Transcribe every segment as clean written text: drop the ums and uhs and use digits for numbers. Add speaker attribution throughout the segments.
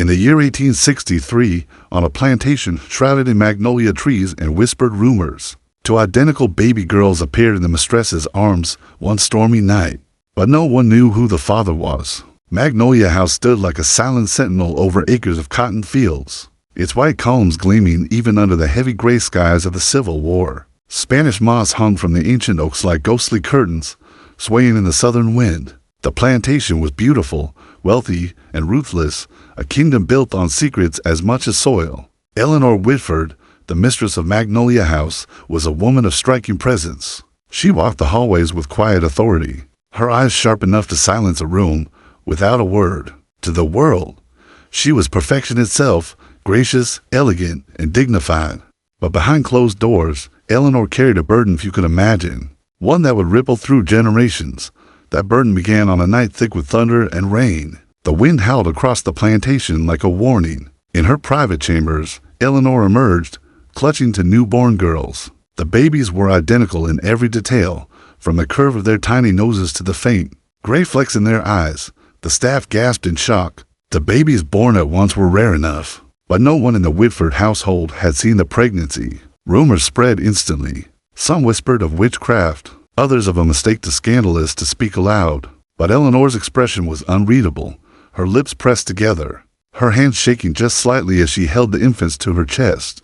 Speaker 1: the year 1863, on a plantation shrouded in magnolia trees and whispered rumors, two identical baby girls appeared in the mistress's arms one stormy night. But no one knew who the father was. Magnolia House stood like a silent sentinel over acres of cotton fields, its white columns gleaming even under the heavy gray skies of the Civil War. Spanish moss hung from the ancient oaks like ghostly curtains, swaying in the southern wind. The plantation was beautiful, wealthy, and ruthless, a kingdom built on secrets as much as soil. Eleanor Whitford, the mistress of Magnolia House, was a woman of striking presence. She walked the hallways with quiet authority, her eyes sharp enough to silence a room without a word. To the world, she was perfection itself, gracious, elegant, and dignified. But behind closed doors, Eleanor carried a burden few could imagine, one that would ripple through generations. That burden began on a night thick with thunder and rain. The wind howled across the plantation like a warning. In her private chambers, Eleanor emerged, clutching to newborn girls. The babies were identical in every detail, from the curve of their tiny noses to the faint gray flecks in their eyes. The staff gasped in shock. The babies born at once were rare enough, but no one in the Whitford household had seen the pregnancy. Rumors spread instantly. Some whispered of witchcraft, others of a mistake too scandalous to speak aloud. But Eleanor's expression was unreadable, her lips pressed together, her hands shaking just slightly as she held the infants to her chest.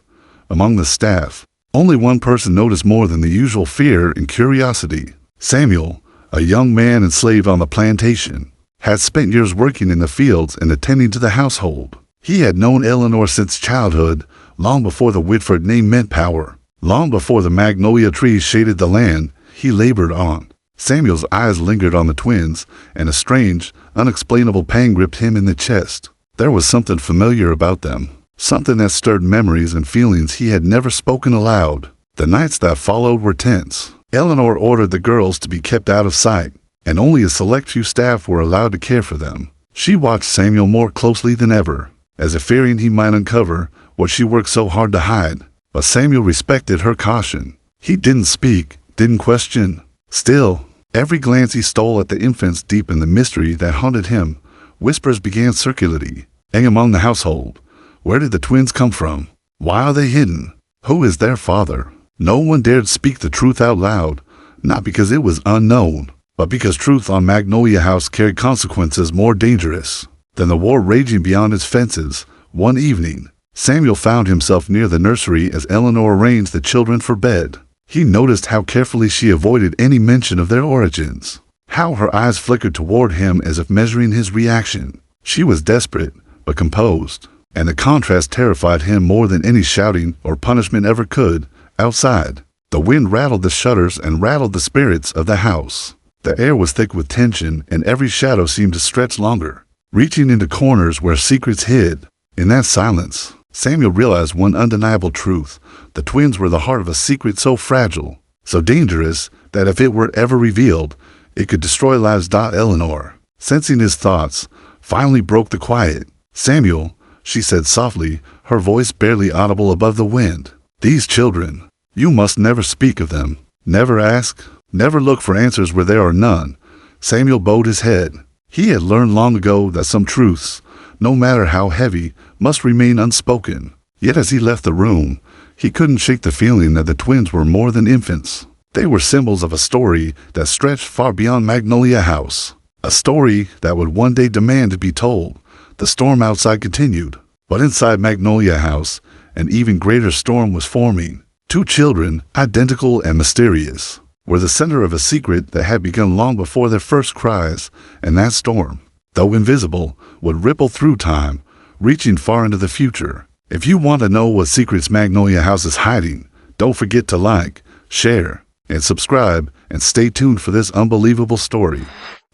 Speaker 1: Among the staff, only one person noticed more than the usual fear and curiosity. Samuel, a young man and slave on the plantation, had spent years working in the fields and attending to the household. He had known Eleanor since childhood, long before the Whitford name meant power, long before the magnolia trees shaded the land he labored on. Samuel's eyes lingered on the twins, and a strange, unexplainable pang gripped him in the chest. There was something familiar about them, something that stirred memories and feelings he had never spoken aloud. The nights that followed were tense. Eleanor ordered the girls to be kept out of sight, and only a select few staff were allowed to care for them. She watched Samuel more closely than ever, as if fearing he might uncover what she worked so hard to hide. But Samuel respected her caution. He didn't speak, didn't question. Still, every glance he stole at the infants deepened the mystery that haunted him. Whispers began circulating among the household. Where did the twins come from? Why are they hidden? Who is their father? No one dared speak the truth out loud, not because it was unknown, but because truth on Magnolia House carried consequences more dangerous than the war raging beyond its fences. One evening, Samuel found himself near the nursery as Eleanor arranged the children for bed. He noticed how carefully she avoided any mention of their origins, how her eyes flickered toward him as if measuring his reaction. She was desperate, but composed, and the contrast terrified him more than any shouting or punishment ever could. Outside, the wind rattled the shutters and rattled the spirits of the house. The air was thick with tension, and every shadow seemed to stretch longer, reaching into corners where secrets hid. In that silence, Samuel realized one undeniable truth. The twins were the heart of a secret so fragile, so dangerous, that if it were ever revealed, it could destroy lives. Eleanor, sensing his thoughts, finally broke the quiet. "Samuel," she said softly, her voice barely audible above the wind. "These children, you must never speak of them. Never ask, never look for answers where there are none." Samuel bowed his head. He had learned long ago that some truths, no matter how heavy, must remain unspoken. Yet as he left the room, he couldn't shake the feeling that the twins were more than infants. They were symbols of a story that stretched far beyond Magnolia House, a story that would one day demand to be told. The storm outside continued, but inside Magnolia House, an even greater storm was forming. Two children, identical and mysterious, were the center of a secret that had begun long before their first cries, and that storm, though invisible, would ripple through time, reaching far into the future. If you want to know what secrets Magnolia House is hiding, don't forget to like, share, and subscribe, and stay tuned for this unbelievable story.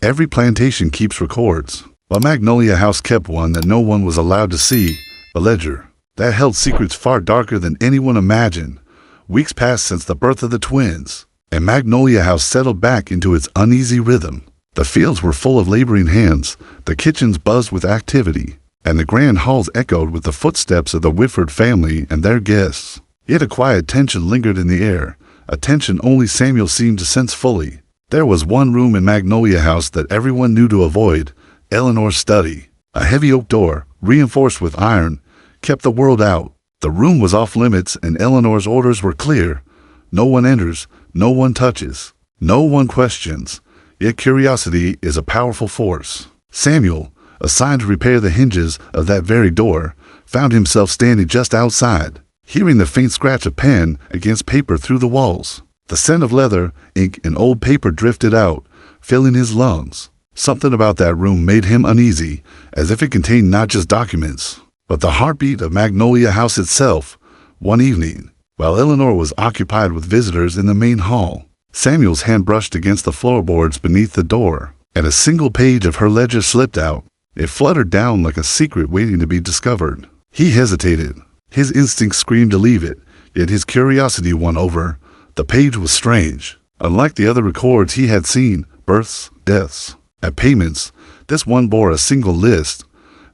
Speaker 1: Every plantation keeps records, but Magnolia House kept one that no one was allowed to see, a ledger that held secrets far darker than anyone imagined. Weeks passed since the birth of the twins, and Magnolia House settled back into its uneasy rhythm. The fields were full of laboring hands, the kitchens buzzed with activity, and the grand halls echoed with the footsteps of the Whitford family and their guests. Yet a quiet tension lingered in the air, a tension only Samuel seemed to sense fully. There was one room in Magnolia House that everyone knew to avoid, Eleanor's study. A heavy oak door, reinforced with iron, kept the world out. The room was off limits and Eleanor's orders were clear. No one enters, no one touches, no one questions. Yet curiosity is a powerful force. Samuel, assigned to repair the hinges of that very door, found himself standing just outside, hearing the faint scratch of pen against paper through the walls. The scent of leather, ink, and old paper drifted out, filling his lungs. Something about that room made him uneasy, as if it contained not just documents, but the heartbeat of Magnolia House itself. One evening, while Eleanor was occupied with visitors in the main hall, Samuel's hand brushed against the floorboards beneath the door, and a single page of her ledger slipped out. It fluttered down like a secret waiting to be discovered. He hesitated. His instinct screamed to leave it, yet his curiosity won over. The page was strange. Unlike the other records he had seen, births, deaths, and payments, this one bore a single list,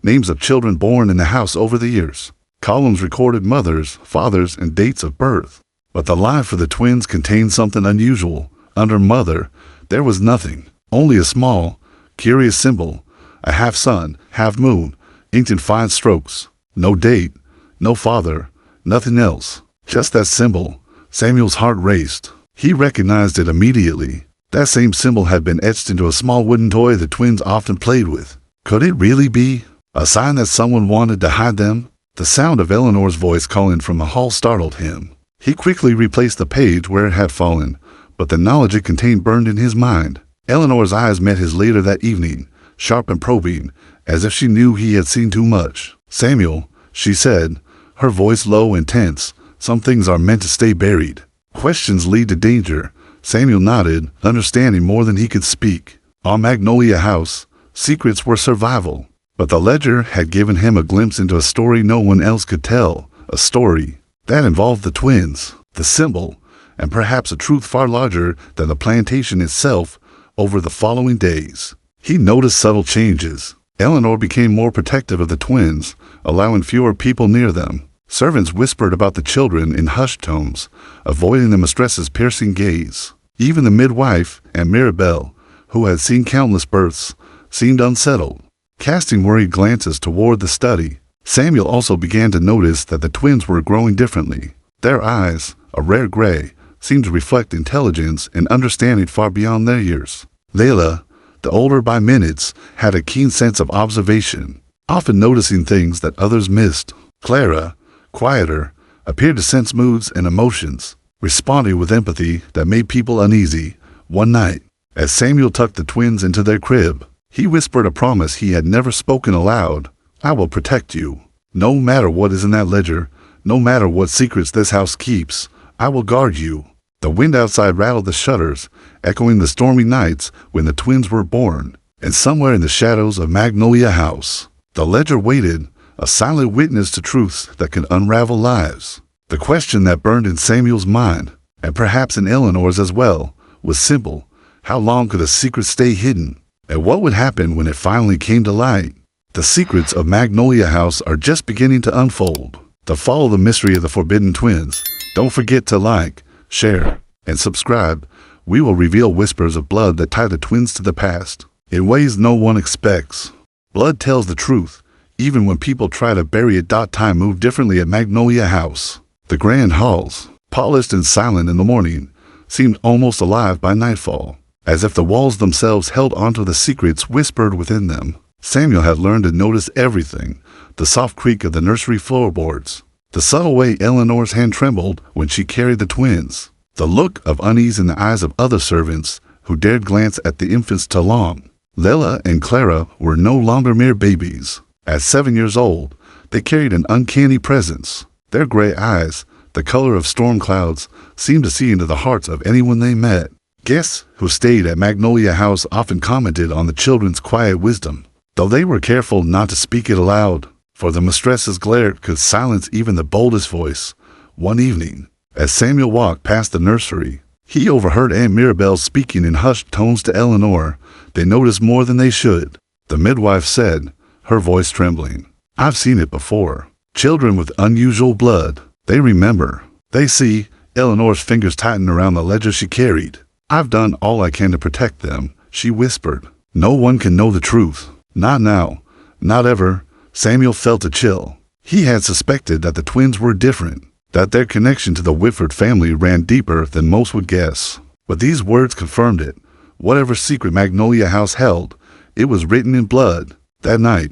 Speaker 1: names of children born in the house over the years. Columns recorded mothers, fathers, and dates of birth. But the line for the twins contained something unusual. Under mother, there was nothing, only a small, curious symbol, a half sun, half moon, inked in fine strokes. No date, no father, nothing else. Just that symbol. Samuel's heart raced. He recognized it immediately. That same symbol had been etched into a small wooden toy the twins often played with. Could it really be a sign that someone wanted to hide them? The sound of Eleanor's voice calling from the hall startled him. He quickly replaced the page where it had fallen, but the knowledge it contained burned in his mind. Eleanor's eyes met his later that evening, sharp and probing, as if she knew he had seen too much. "Samuel," she said, her voice low and tense, "some things are meant to stay buried. Questions lead to danger." Samuel nodded, understanding more than he could speak. On Magnolia House, secrets were survival. But the ledger had given him a glimpse into a story no one else could tell. A story that involved the twins, the symbol, and perhaps a truth far larger than the plantation itself. Over the following days, he noticed subtle changes. Eleanor became more protective of the twins, allowing fewer people near them. Servants whispered about the children in hushed tones, avoiding the mistress's piercing gaze. Even the midwife and Mirabelle, who had seen countless births, seemed unsettled, casting worried glances toward the study. Samuel also began to notice that the twins were growing differently. Their eyes, a rare gray, seemed to reflect intelligence and understanding far beyond their years. Layla, the older by minutes, had a keen sense of observation, often noticing things that others missed. Clara, quieter, appeared to sense moods and emotions, responding with empathy that made people uneasy. One night, as Samuel tucked the twins into their crib, he whispered a promise he had never spoken aloud. "I will protect you. No matter what is in that ledger, no matter what secrets this house keeps, I will guard you." The wind outside rattled the shutters, echoing the stormy nights when the twins were born. And somewhere in the shadows of Magnolia House, the ledger waited, a silent witness to truths that can unravel lives. The question that burned in Samuel's mind, and perhaps in Eleanor's as well, was simple. How long could a secret stay hidden? And what would happen when it finally came to light? The secrets of Magnolia House are just beginning to unfold. To follow the mystery of the Forbidden Twins, don't forget to like, share, and subscribe. We will reveal whispers of blood that tie the twins to the past, in ways no one expects. Blood tells the truth, even when people try to bury it. Time moved differently at Magnolia House. The grand halls, polished and silent in the morning, seemed almost alive by nightfall, as if the walls themselves held onto the secrets whispered within them. Samuel had learned to notice everything: the soft creak of the nursery floorboards, the subtle way Eleanor's hand trembled when she carried the twins, the look of unease in the eyes of other servants who dared glance at the infants too long. Layla and Clara were no longer mere babies. At 7 years old, they carried an uncanny presence. Their gray eyes, the color of storm clouds, seemed to see into the hearts of anyone they met. Guests who stayed at Magnolia House often commented on the children's quiet wisdom, though they were careful not to speak it aloud, for the mistress's glare could silence even the boldest voice. One evening, as Samuel walked past the nursery, he overheard Aunt Mirabelle speaking in hushed tones to Eleanor. They noticed more than they should. The midwife said, her voice trembling, "I've seen it before. Children with unusual blood. They remember. They see." Eleanor's fingers tightened around the ledger she carried. "I've done all I can to protect them," she whispered. "No one can know the truth. Not now. Not ever. Samuel felt a chill. He had suspected that the twins were different, that their connection to the Whitford family ran deeper than most would guess. But these words confirmed it. Whatever secret Magnolia House held, it was written in blood. That night,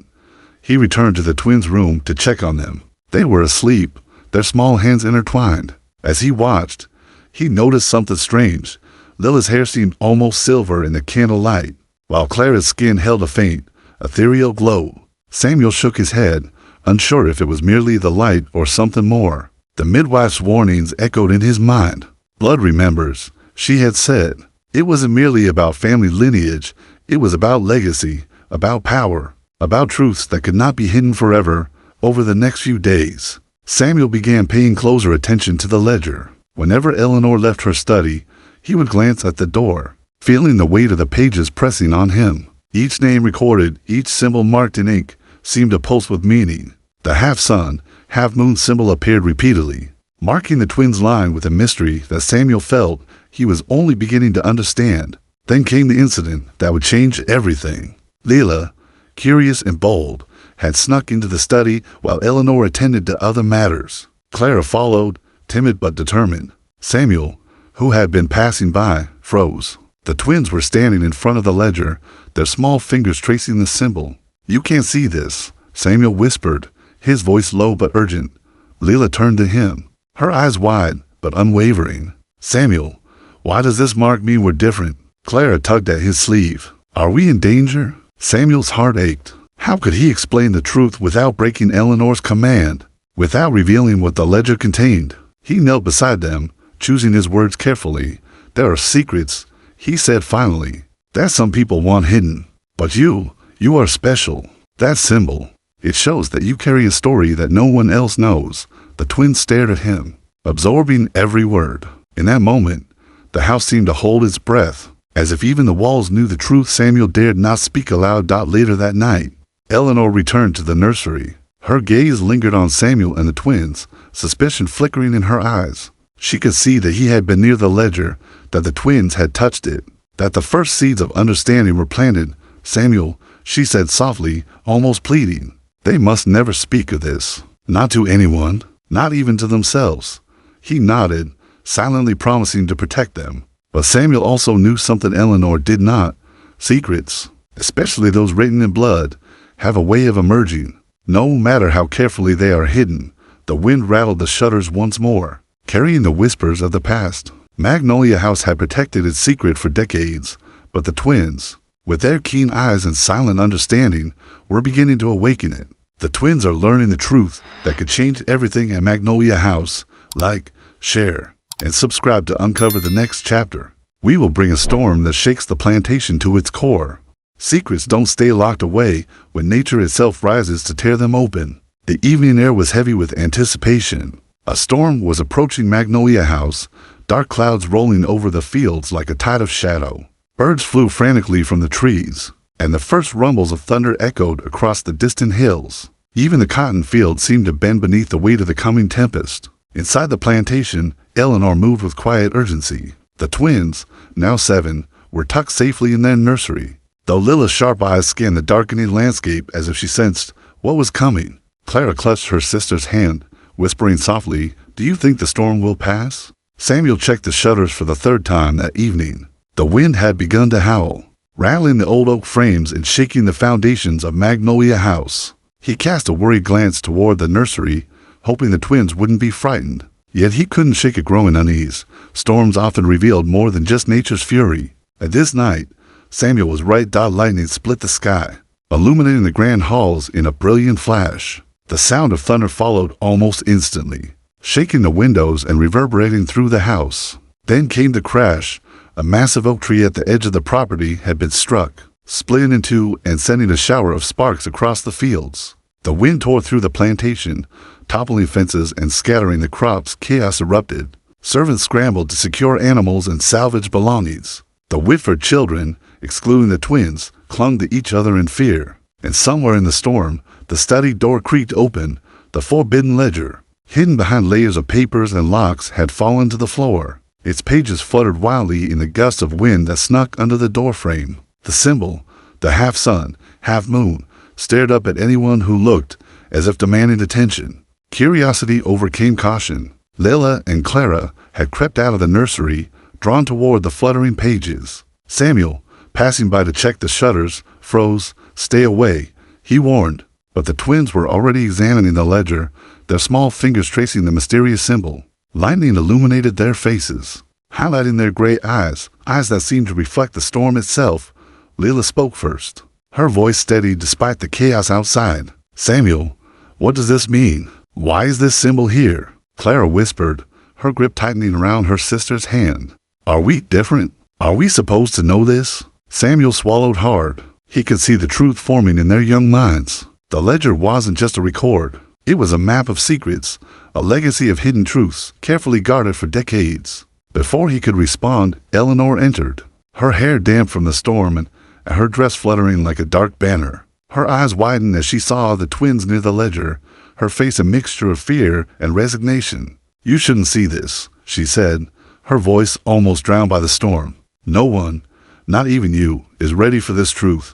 Speaker 1: he returned to the twins' room to check on them. They were asleep, their small hands intertwined. As he watched, he noticed something strange. Lila's hair seemed almost silver in the candlelight, while Clara's skin held a faint, ethereal glow. Samuel shook his head, unsure if it was merely the light or something more. The midwife's warnings echoed in his mind. Blood remembers, she had said. It wasn't merely about family lineage, it was about legacy, about power, about truths that could not be hidden forever. Over the next few days, Samuel began paying closer attention to the ledger. Whenever Eleanor left her study, he would glance at the door, feeling the weight of the pages pressing on him. Each name recorded, each symbol marked in ink, seemed to pulse with meaning. The half-sun, half-moon symbol appeared repeatedly, marking the twins' line with a mystery that Samuel felt he was only beginning to understand. Then came the incident that would change everything. Lila, curious and bold, had snuck into the study while Eleanor attended to other matters. Clara followed, timid but determined. Samuel, who had been passing by, froze. The twins were standing in front of the ledger, their small fingers tracing the symbol. "You can't see this," Samuel whispered, his voice low but urgent. Lila turned to him, her eyes wide but unwavering. "Samuel, why does this mark mean we're different?" Clara tugged at his sleeve. "Are we in danger?" Samuel's heart ached. How could he explain the truth without breaking Eleanor's command, without revealing what the ledger contained? He knelt beside them, choosing his words carefully. "There are secrets," he said finally, "that some people want hidden. But you are special. That symbol, it shows that you carry a story that no one else knows." The twins stared at him, absorbing every word. In that moment, the house seemed to hold its breath, as if even the walls knew the truth Samuel dared not speak aloud. Later that night, Eleanor returned to the nursery. Her gaze lingered on Samuel and the twins, suspicion flickering in her eyes. She could see that he had been near the ledger, that the twins had touched it, that the first seeds of understanding were planted. "Samuel," she said softly, almost pleading, "they must never speak of this. Not to anyone, not even to themselves." He nodded, silently promising to protect them. But Samuel also knew something Eleanor did not. Secrets, especially those written in blood, have a way of emerging, no matter how carefully they are hidden. The wind rattled the shutters once more, carrying the whispers of the past. Magnolia House had protected its secret for decades, but the twins, with their keen eyes and silent understanding, were beginning to awaken it. The twins are learning the truth that could change everything at Magnolia House. Like, share, and subscribe to uncover the next chapter. We will bring a storm that shakes the plantation to its core. Secrets don't stay locked away when nature itself rises to tear them open. The evening air was heavy with anticipation. A storm was approaching Magnolia House, dark clouds rolling over the fields like a tide of shadow. Birds flew frantically from the trees, and the first rumbles of thunder echoed across the distant hills. Even the cotton fields seemed to bend beneath the weight of the coming tempest. Inside the plantation, Eleanor moved with quiet urgency. The twins, now 7, were tucked safely in their nursery, though Lila's sharp eyes scanned the darkening landscape as if she sensed what was coming. Clara clutched her sister's hand, whispering softly, "Do you think the storm will pass?" Samuel checked the shutters for the third time that evening. The wind had begun to howl, rattling the old oak frames and shaking the foundations of Magnolia House. He cast a worried glance toward the nursery, hoping the twins wouldn't be frightened. Yet he couldn't shake a growing unease. Storms often revealed more than just nature's fury. At this night, Samuel was right. Lightning split the sky, illuminating the grand halls in a brilliant flash. The sound of thunder followed almost instantly, shaking the windows and reverberating through the house. Then came the crash. A massive oak tree at the edge of the property had been struck, splitting in two and sending a shower of sparks across the fields. The wind tore through the plantation, toppling fences and scattering the crops. Chaos erupted. Servants scrambled to secure animals and salvage belongings. The Whitford children, excluding the twins, clung to each other in fear. And somewhere in the storm, the study door creaked open. The forbidden ledger, hidden behind layers of papers and locks, had fallen to the floor. Its pages fluttered wildly in the gusts of wind that snuck under the doorframe. The symbol, the half-sun, half-moon, stared up at anyone who looked, as if demanding attention. Curiosity overcame caution. Lila and Clara had crept out of the nursery, drawn toward the fluttering pages. Samuel, passing by to check the shutters, froze. "Stay away," he warned. But the twins were already examining the ledger, their small fingers tracing the mysterious symbol. Lightning illuminated their faces, highlighting their gray eyes that seemed to reflect the storm itself. Lila spoke first, her voice steady despite the chaos outside. "Samuel, what does this mean? Why is this symbol here?" Clara whispered, her grip tightening around her sister's hand. "Are we different? Are we supposed to know this?" Samuel swallowed hard. He could see the truth forming in their young minds. The ledger wasn't just a record. It was a map of secrets, a legacy of hidden truths, carefully guarded for decades. Before he could respond, Eleanor entered, her hair damp from the storm and her dress fluttering like a dark banner. Her eyes widened as she saw the twins near the ledger, her face a mixture of fear and resignation. "You shouldn't see this," she said, her voice almost drowned by the storm. "No one, not even you, is ready for this truth."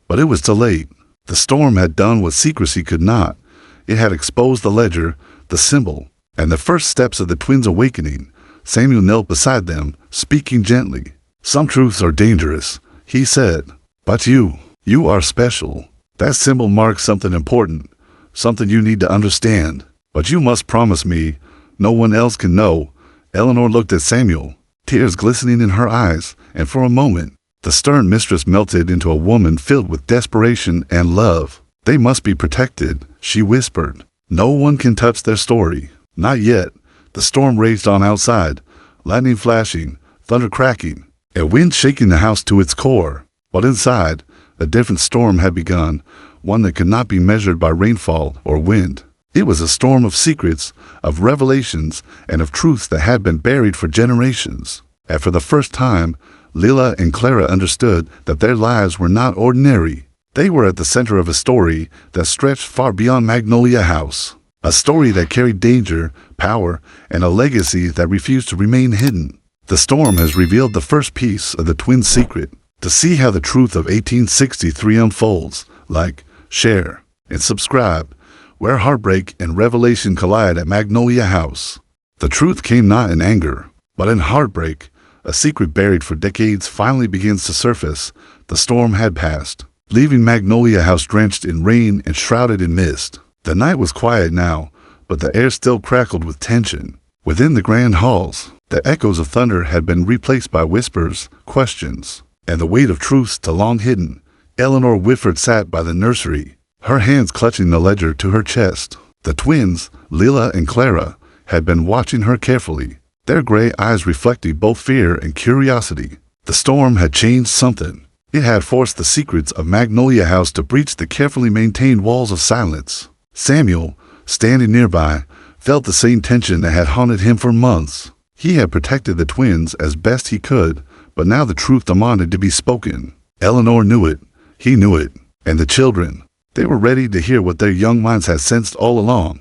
Speaker 1: But it was too late. The storm had done what secrecy could not. It had exposed the ledger, the symbol, and the first steps of the twins' awakening. Samuel knelt beside them, speaking gently. "Some truths are dangerous," he said. "But you are special. That symbol marks something important, something you need to understand. But you must promise me no one else can know." Eleanor looked at Samuel, tears glistening in her eyes, and for a moment, the stern mistress melted into a woman filled with desperation and love. "They must be protected," she whispered. "No one can touch their story. Not yet." The storm raged on outside, lightning flashing, thunder cracking, and wind shaking the house to its core. But inside, a different storm had begun, one that could not be measured by rainfall or wind. It was a storm of secrets, of revelations, and of truths that had been buried for generations. And for the first time, Lila and Clara understood that their lives were not ordinary. They were at the center of a story that stretched far beyond Magnolia House. A story that carried danger, power, and a legacy that refused to remain hidden. The storm has revealed the first piece of the twins' secret. To see how the truth of 1863 unfolds, like, share, and subscribe, where heartbreak and revelation collide at Magnolia House. The truth came not in anger, but in heartbreak. A secret buried for decades finally begins to surface. The storm had passed, leaving Magnolia House drenched in rain and shrouded in mist. The night was quiet now, but the air still crackled with tension. Within the grand halls, the echoes of thunder had been replaced by whispers, questions, and the weight of truths too long hidden. Eleanor Whitford sat by the nursery, her hands clutching the ledger to her chest. The twins, Lila and Clara, had been watching her carefully, their gray eyes reflecting both fear and curiosity. The storm had changed something. It had forced the secrets of Magnolia House to breach the carefully maintained walls of silence. Samuel, standing nearby, felt the same tension that had haunted him for months. He had protected the twins as best he could, but now the truth demanded to be spoken. Eleanor knew it. He knew it. And the children. They were ready to hear what their young minds had sensed all along.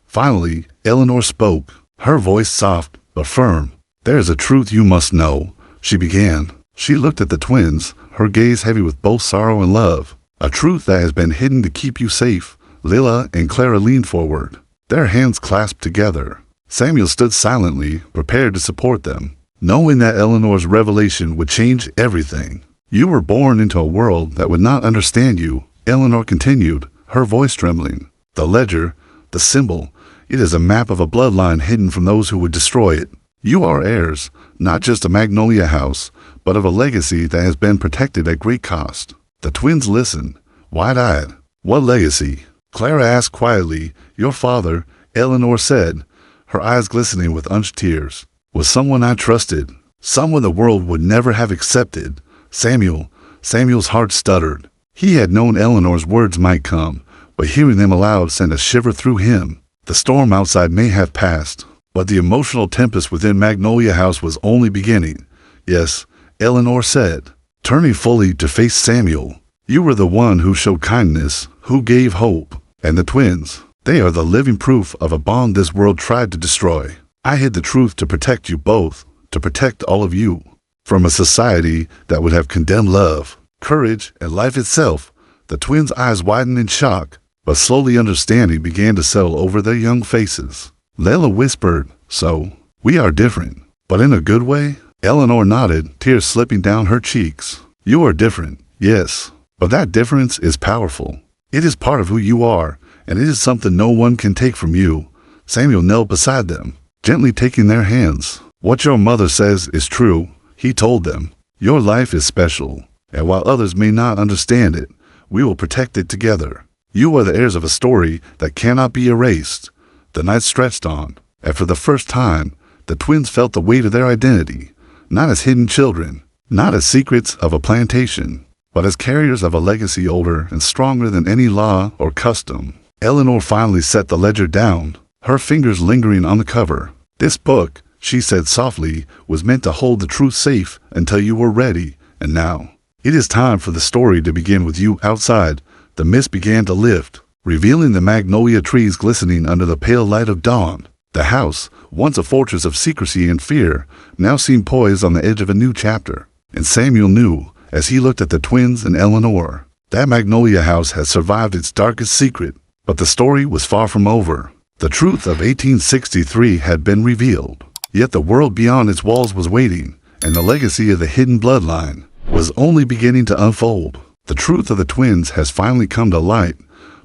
Speaker 1: Finally, Eleanor spoke, her voice soft but firm. "There is a truth you must know," she began. She looked at the twins, her gaze heavy with both sorrow and love. "A truth that has been hidden to keep you safe." Lila and Clara leaned forward, their hands clasped together. Samuel stood silently, prepared to support them, knowing that Eleanor's revelation would change everything. "You were born into a world that would not understand you," Eleanor continued, her voice trembling. "The ledger, the symbol, it is a map of a bloodline hidden from those who would destroy it. You are heirs, not just of Magnolia House, but of a legacy that has been protected at great cost." The twins listened, wide-eyed. "What legacy?" Clara asked quietly. "Your father," Eleanor said, her eyes glistening with unshed tears, "was someone I trusted, someone the world would never have accepted." Samuel's heart stuttered. He had known Eleanor's words might come, but hearing them aloud sent a shiver through him. The storm outside may have passed, but the emotional tempest within Magnolia House was only beginning. "Yes," Eleanor said, turning fully to face Samuel. "You were the one who showed kindness, who gave hope. And the twins, they are the living proof of a bond this world tried to destroy. I hid the truth to protect you both, to protect all of you, from a society that would have condemned love, courage, and life itself." The twins' eyes widened in shock, but slowly understanding began to settle over their young faces. Layla whispered, "So, we are different, but in a good way?" Eleanor nodded, tears slipping down her cheeks. "You are different, yes, but that difference is powerful. It is part of who you are, and it is something no one can take from you." Samuel knelt beside them, gently taking their hands. "What your mother says is true," he told them. "Your life is special, and while others may not understand it, we will protect it together. You are the heirs of a story that cannot be erased." The night stretched on, and for the first time, the twins felt the weight of their identity, not as hidden children, not as secrets of a plantation, but as carriers of a legacy older and stronger than any law or custom. Eleanor finally set the ledger down, her fingers lingering on the cover. "This book," she said softly, "was meant to hold the truth safe until you were ready, and now, it is time for the story to begin with you outside." The mist began to lift, revealing the magnolia trees glistening under the pale light of dawn. The house, once a fortress of secrecy and fear, now seemed poised on the edge of a new chapter. And Samuel knew, as he looked at the twins and Eleanor, that Magnolia House had survived its darkest secret. But the story was far from over. The truth of 1863 had been revealed. Yet the world beyond its walls was waiting, and the legacy of the Hidden Bloodline was only beginning to unfold. The truth of the twins has finally come to light,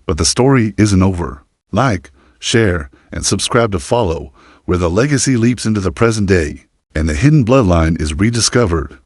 Speaker 1: but the story isn't over. Like, share, and subscribe to follow, where the legacy leaps into the present day, and the Hidden Bloodline is rediscovered.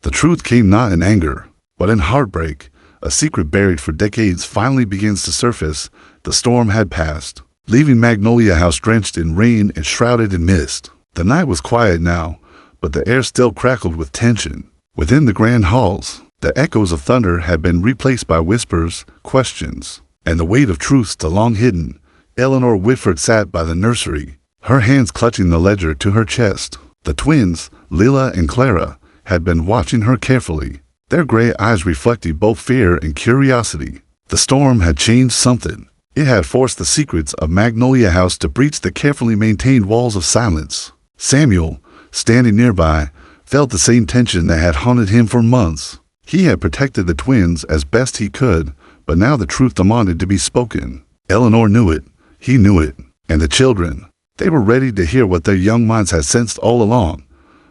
Speaker 1: The truth came not in anger, but in heartbreak. A secret buried for decades finally begins to surface. The storm had passed, leaving Magnolia House drenched in rain and shrouded in mist. The night was quiet now, but the air still crackled with tension. Within the grand halls, the echoes of thunder had been replaced by whispers, questions, and the weight of truths still long hidden. Eleanor Whitford sat by the nursery, her hands clutching the ledger to her chest. The twins, Lila and Clara, had been watching her carefully, their gray eyes reflecting both fear and curiosity. The storm had changed something. It had forced the secrets of Magnolia House to breach the carefully maintained walls of silence. Samuel, standing nearby, felt the same tension that had haunted him for months. He had protected the twins as best he could, but now the truth demanded to be spoken. Eleanor knew it. He knew it. And the children, they were ready to hear what their young minds had sensed all along.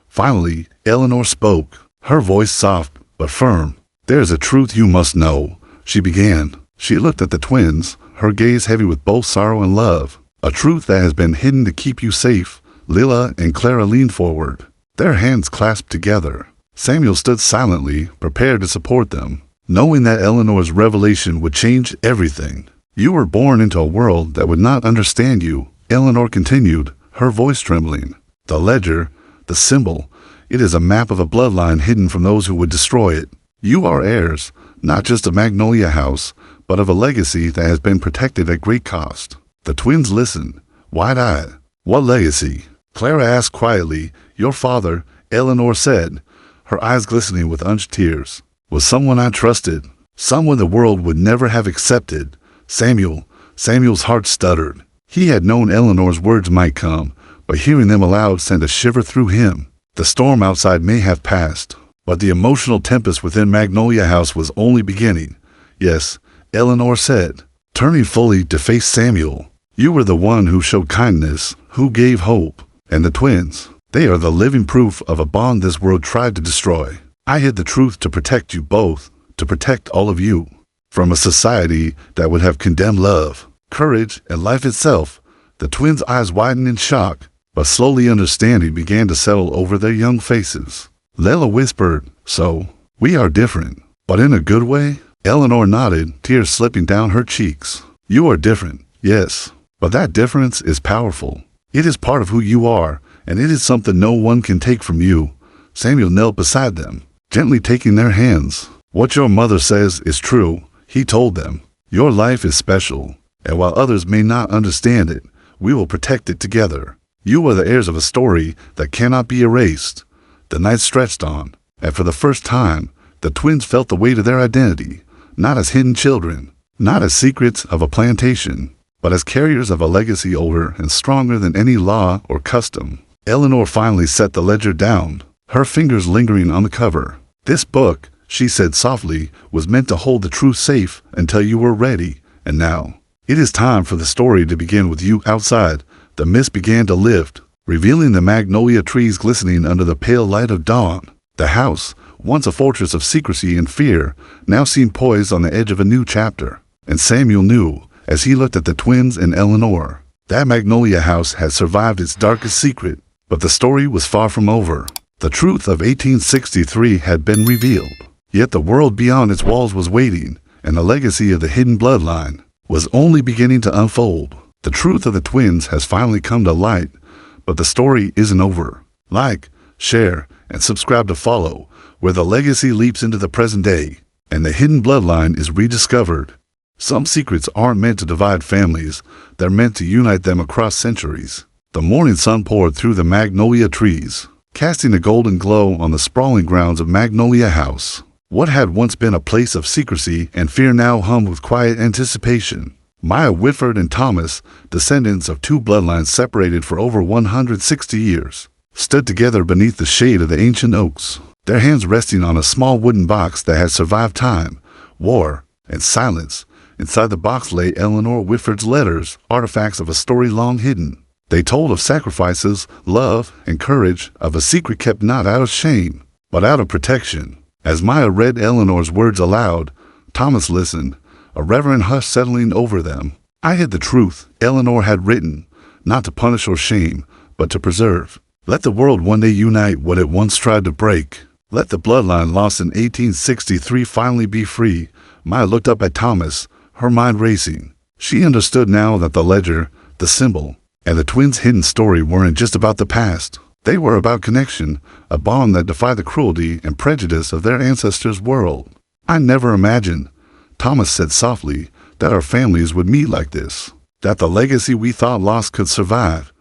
Speaker 1: Finally, Eleanor spoke, her voice soft but firm. "There is a truth you must know," she began. She looked at the twins, her gaze heavy with both sorrow and love. "A truth that has been hidden to keep you safe." Lila and Clara leaned forward, their hands clasped together. Samuel stood silently, prepared to support them, knowing that Eleanor's revelation would change everything. "You were born into a world that would not understand you," Eleanor continued, her voice trembling. "The ledger, the symbol, it is a map of a bloodline hidden from those who would destroy it. You are heirs, not just of Magnolia House, but of a legacy that has been protected at great cost." The twins listened, wide-eyed. "What legacy?" Clara asked quietly. "Your father," Eleanor said, her eyes glistening with unshed tears, "was someone I trusted, someone the world would never have accepted." Samuel's heart stuttered. He had known Eleanor's words might come, but hearing them aloud sent a shiver through him. The storm outside may have passed, but the emotional tempest within Magnolia House was only beginning. "Yes," Eleanor said, turning fully to face Samuel. "You were the one who showed kindness, who gave hope. And the twins, they are the living proof of a bond this world tried to destroy. I hid the truth to protect you both, to protect all of you, from a society that would have condemned love, courage, and life itself." The twins' eyes widened in shock, but slowly understanding began to settle over their young faces. Layla whispered, "So, we are different, but in a good way?" Eleanor nodded, tears slipping down her cheeks. "You are different, yes, but that difference is powerful. It is part of who you are, and it is something no one can take from you." Samuel knelt beside them, gently taking their hands. "What your mother says is true," he told them. "Your life is special, and while others may not understand it, we will protect it together. You are the heirs of a story that cannot be erased." The night stretched on, and for the first time, the twins felt the weight of their identity, not as hidden children, not as secrets of a plantation, but as carriers of a legacy older and stronger than any law or custom. Eleanor finally set the ledger down, her fingers lingering on the cover. "This book," she said softly, was meant to hold the truth safe until you were ready. And now, it is time for the story to begin with you outside. The mist began to lift, revealing the magnolia trees glistening under the pale light of dawn. The house, once a fortress of secrecy and fear, now seemed poised on the edge of a new chapter. And Samuel knew, as he looked at the twins and Eleanor, that Magnolia House had survived its darkest secret. But the story was far from over. The truth of 1863 had been revealed. Yet the world beyond its walls was waiting, and the legacy of the Hidden Bloodline was only beginning to unfold. The truth of the twins has finally come to light, but the story isn't over. Like, share, and subscribe to follow, where the legacy leaps into the present day, and the Hidden Bloodline is rediscovered. Some secrets aren't meant to divide families, they're meant to unite them across centuries. The morning sun poured through the magnolia trees, casting a golden glow on the sprawling grounds of Magnolia House. What had once been a place of secrecy and fear now hummed with quiet anticipation. Maya Whitford and Thomas, descendants of two bloodlines separated for over 160 years, stood together beneath the shade of the ancient oaks, their hands resting on a small wooden box that had survived time, war, and silence. Inside the box lay Eleanor Whitford's letters, artifacts of a story long hidden. They told of sacrifices, love, and courage, of a secret kept not out of shame, but out of protection. As Maya read Eleanor's words aloud, Thomas listened, a reverent hush settling over them. I hid the truth Eleanor had written, not to punish or shame, but to preserve. Let the world one day unite what it once tried to break. Let the bloodline lost in 1863 finally be free. Maya looked up at Thomas, her mind racing. She understood now that the ledger, the symbol, and the twins' hidden story weren't just about the past. They were about connection, a bond that defied the cruelty and prejudice of their ancestors' world. I never imagined, Thomas said softly, that our families would meet like this, that the legacy we thought lost could survive.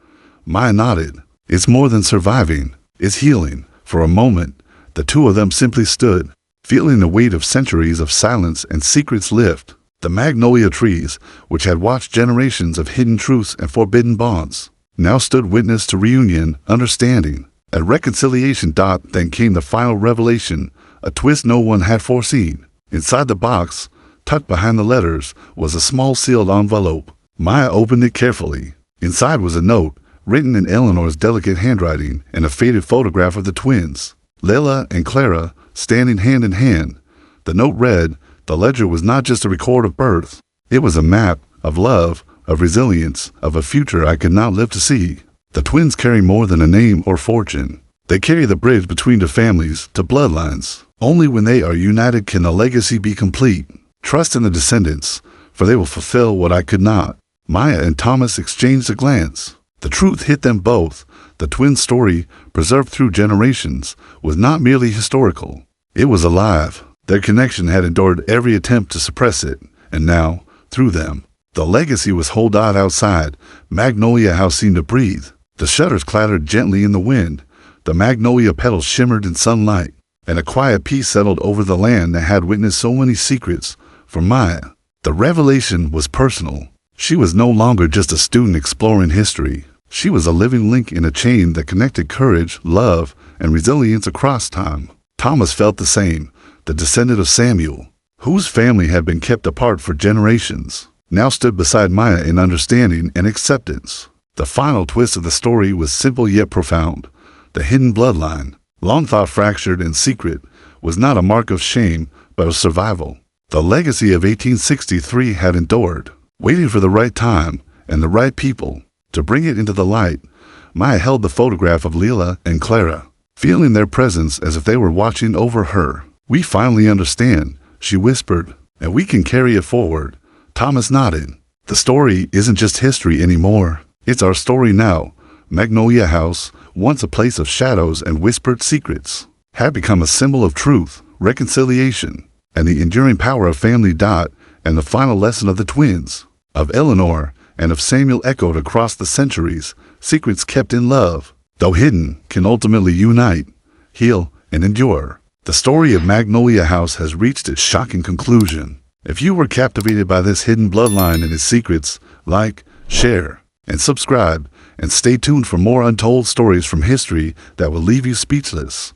Speaker 1: Maya nodded. It's more than surviving, it's healing. For a moment, the two of them simply stood, feeling the weight of centuries of silence and secrets lift. The magnolia trees, which had watched generations of hidden truths and forbidden bonds, now stood witness to reunion, understanding, and reconciliation. Then came the final revelation, a twist no one had foreseen. Inside the box, tucked behind the letters, was a small sealed envelope. Maya opened it carefully. Inside was a note, written in Eleanor's delicate handwriting, and a faded photograph of the twins, Layla and Clara, standing hand in hand. The note read, the ledger was not just a record of birth. It was a map of love, of resilience, of a future I could not live to see. The twins carry more than a name or fortune. They carry the bridge between the families, to bloodlines. Only when they are united can the legacy be complete. Trust in the descendants, for they will fulfill what I could not. Maya and Thomas exchanged a glance. The truth hit them both. The twin story, preserved through generations, was not merely historical. It was alive. Their connection had endured every attempt to suppress it, and now, through them, the legacy was held out outside. Magnolia House seemed to breathe. The shutters clattered gently in the wind. The magnolia petals shimmered in sunlight, and a quiet peace settled over the land that had witnessed so many secrets. For Maya, the revelation was personal. She was no longer just a student exploring history. She was a living link in a chain that connected courage, love, and resilience across time. Thomas felt the same. The descendant of Samuel, whose family had been kept apart for generations, now stood beside Maya in understanding and acceptance. The final twist of the story was simple yet profound. The hidden bloodline, long thought fractured and secret, was not a mark of shame, but of survival. The legacy of 1863 had endured, waiting for the right time and the right people to bring it into the light. Maya held the photograph of Layla and Clara, feeling their presence as if they were watching over her. We finally understand, she whispered, and we can carry it forward. Thomas nodded. The story isn't just history anymore. It's our story now. Magnolia House, once a place of shadows and whispered secrets, had become a symbol of truth, reconciliation, and the enduring power of family. And the final lesson of the twins, of Eleanor, and of Samuel echoed across the centuries. Secrets kept in love, though hidden, can ultimately unite, heal, and endure. The story of Magnolia House has reached its shocking conclusion. If you were captivated by this hidden bloodline and its secrets, like, share, and subscribe, and stay tuned for more untold stories from history that will leave you speechless.